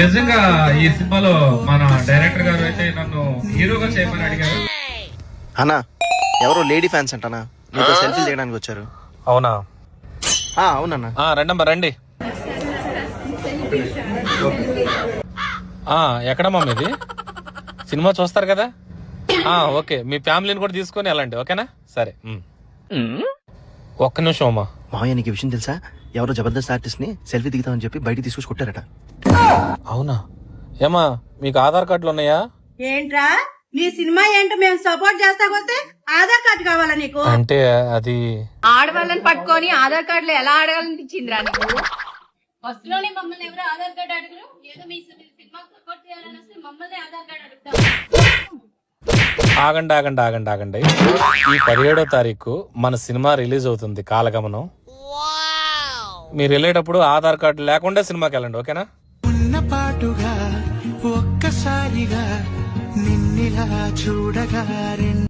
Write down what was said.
నిజంగా ఈ సినిమాలో మన డైరెక్టర్ గారు అయితే నన్ను హీరోగా చేయమని అడిగారు. అన్నా ఎవరో లేడీ ఫ్యాన్స్ అంటానా మీతో సెల్ఫీ చేయడానికి వచ్చారు. అవునా? అవునన్నా. రండమ్మా రండి. ఎక్కడమ్మా మీది? సినిమా చూస్తారు కదా? ఓకే, మీ ఫ్యామిలీని కూడా తీసుకొని వెళ్ళండి. ఓకేనా? సరే. ఒక్క నిమిషం అమ్మా. మావయ్య నీకు విషయం తెలుసా? ఎవరో జబర్దస్త్ ఆర్టిస్ట్ ని సెల్ఫీ దిగుతామని చెప్పి బయట తీసుకొచ్చి కొట్టారట. అవునా? ఏమా మీకు ఆధార్ కార్డులు ఉన్నాయా? ఏంట్రా నీ సినిమా ఏంటో మేము సపోర్ట్ చేస్తాకపోతే ఆధార్ కార్డు కావాలా నీకు? అంటే అది ఆడవాళ్ళని పట్టుకొని ఆధార్ కార్డులు ఎలా అడగాలనిపించిందిరా నీకు? ఫస్ట్ లోనే మమ్మల్ని ఎవరు ఆధార్ కార్డు అడగరు. ఏదో మీ సినిమాకి సపోర్ట్ చేయాలని వస్తే మమ్మల్ని ఆధార్ కార్డు అడుగుతాం. ఆగండి. ఈ 17వ తారీఖు మన సినిమా రిలీజ్ అవుతుంది కాలగమనం. మీరు వెళ్ళేటప్పుడు ఆధార్ కార్డు లేకుండా సినిమాకి వెళ్ళండి. ఓకేనా? ఉన్న పాటుగా ఒక్కసారిగా నిన్నిలా చూడగా